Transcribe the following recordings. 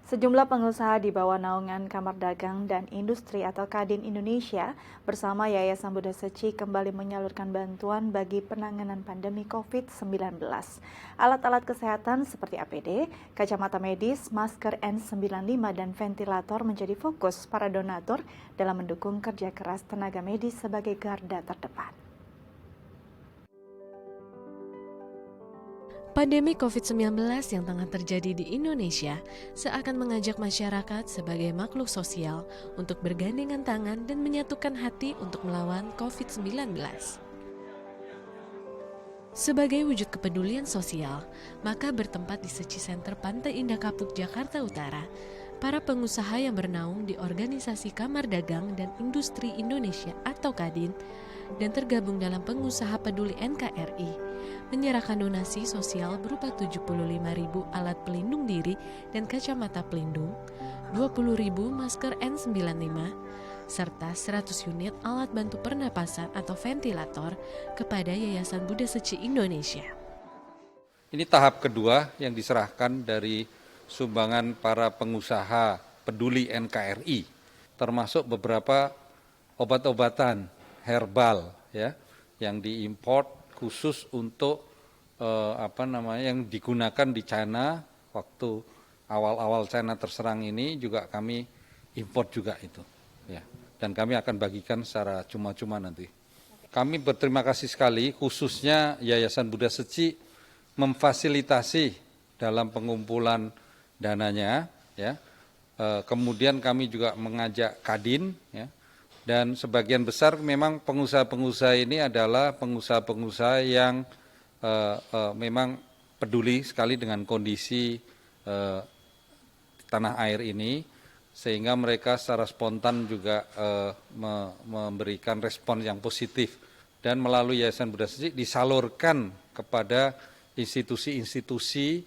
Sejumlah pengusaha di bawah naungan Kamar Dagang dan Industri atau Kadin Indonesia bersama Yayasan Buddha Seci kembali menyalurkan bantuan bagi penanganan pandemi COVID-19. Alat-alat kesehatan seperti APD, kacamata medis, masker N95 dan ventilator menjadi fokus para donatur dalam mendukung kerja keras tenaga medis sebagai garda terdepan. Pandemi COVID-19 yang tengah terjadi di Indonesia seakan mengajak masyarakat sebagai makhluk sosial untuk bergandengan tangan dan menyatukan hati untuk melawan COVID-19. Sebagai wujud kepedulian sosial, maka bertempat di Seci Center Pantai Indah Kapuk, Jakarta Utara, para pengusaha yang bernaung di Organisasi Kamar Dagang dan Industri Indonesia atau Kadin dan tergabung dalam Pengusaha Peduli NKRI menyerahkan donasi sosial berupa 75.000 alat pelindung diri dan kacamata pelindung, 20.000 masker N95, serta 100 unit alat bantu pernapasan atau ventilator kepada Yayasan Buddha Seci Indonesia. Ini tahap kedua yang diserahkan dari sumbangan para pengusaha peduli NKRI, termasuk beberapa obat-obatan herbal ya yang diimport khusus untuk yang digunakan di China waktu awal-awal China terserang ini juga kami import juga itu ya, dan kami akan bagikan secara cuma-cuma nanti. Kami berterima kasih sekali khususnya Yayasan Buddha Seci memfasilitasi dalam pengumpulan dananya ya. Kemudian kami juga mengajak Kadin ya. Dan sebagian besar memang pengusaha-pengusaha ini adalah pengusaha-pengusaha yang memang peduli sekali dengan kondisi tanah air ini, sehingga mereka secara spontan juga memberikan respon yang positif. Dan melalui Yayasan Buddha Seci disalurkan kepada institusi-institusi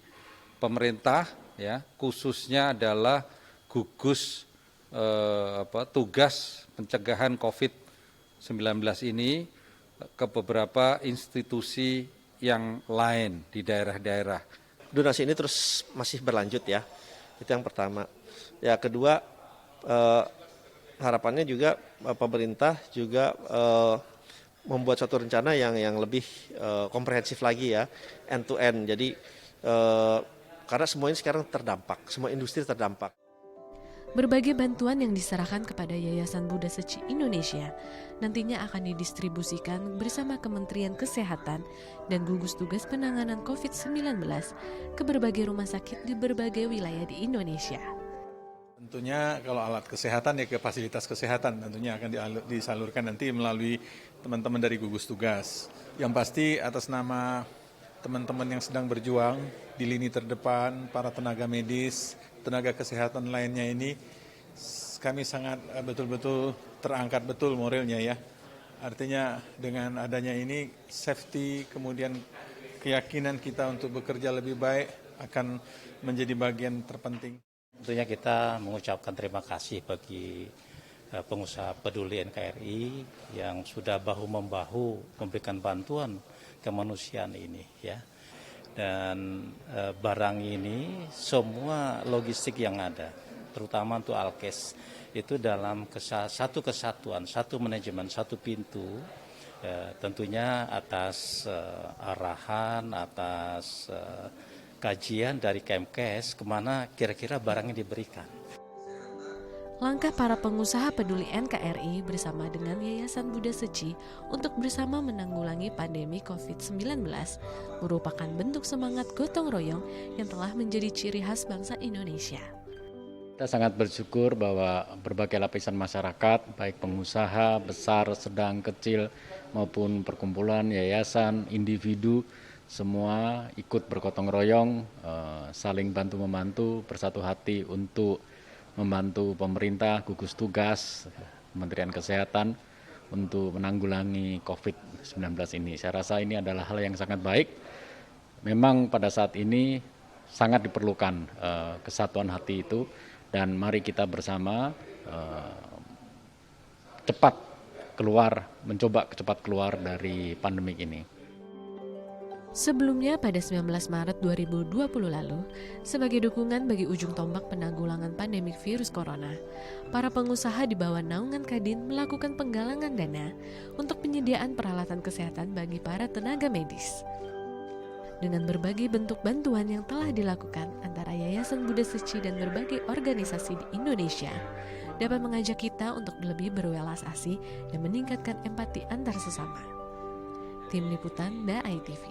pemerintah, ya, khususnya adalah gugus tugas pencegahan COVID-19 ini ke beberapa institusi yang lain di daerah-daerah. Donasi ini terus masih berlanjut ya, itu yang pertama. Ya kedua, harapannya juga pemerintah juga membuat suatu rencana yang lebih komprehensif lagi ya, end to end. Jadi karena semua ini sekarang terdampak, semua industri terdampak. Berbagai bantuan yang diserahkan kepada Yayasan Buddha Seci Indonesia nantinya akan didistribusikan bersama Kementerian Kesehatan dan gugus tugas penanganan COVID-19 ke berbagai rumah sakit di berbagai wilayah di Indonesia. Tentunya kalau alat kesehatan ya ke fasilitas kesehatan tentunya akan disalurkan nanti melalui teman-teman dari gugus tugas. Yang pasti atas nama teman-teman yang sedang berjuang di lini terdepan, para tenaga medis, tenaga kesehatan lainnya ini, kami sangat betul-betul terangkat betul moralnya ya. Artinya dengan adanya ini safety, kemudian keyakinan kita untuk bekerja lebih baik akan menjadi bagian terpenting. Tentunya kita mengucapkan terima kasih bagi pengusaha peduli NKRI yang sudah bahu-membahu memberikan bantuan kemanusiaan ini ya. Dan barang ini semua logistik yang ada, terutama untuk Alkes, itu dalam satu kesatuan, satu manajemen, satu pintu, tentunya atas arahan, atas kajian dari Kemkes kemana kira-kira barangnya diberikan. Langkah para pengusaha peduli NKRI bersama dengan Yayasan Buddha Seci untuk bersama menanggulangi pandemi COVID-19 merupakan bentuk semangat gotong royong yang telah menjadi ciri khas bangsa Indonesia. Kita sangat bersyukur bahwa berbagai lapisan masyarakat, baik pengusaha, besar, sedang, kecil, maupun perkumpulan, yayasan, individu, semua ikut bergotong royong, saling bantu-membantu, bersatu hati untuk membantu pemerintah, gugus tugas, Kementerian Kesehatan untuk menanggulangi COVID-19 ini. Saya rasa ini adalah hal yang sangat baik. Memang pada saat ini sangat diperlukan kesatuan hati itu, dan mari kita bersama mencoba cepat keluar dari pandemik ini. Sebelumnya pada 19 Maret 2020 lalu, sebagai dukungan bagi ujung tombak penanggulangan pandemik virus corona, para pengusaha di bawah naungan Kadin melakukan penggalangan dana untuk penyediaan peralatan kesehatan bagi para tenaga medis. Dengan berbagai bentuk bantuan yang telah dilakukan antara Yayasan Buddha Seci dan berbagai organisasi di Indonesia, dapat mengajak kita untuk lebih berwelas asih dan meningkatkan empati antar sesama. Tim Liputan DAI TV.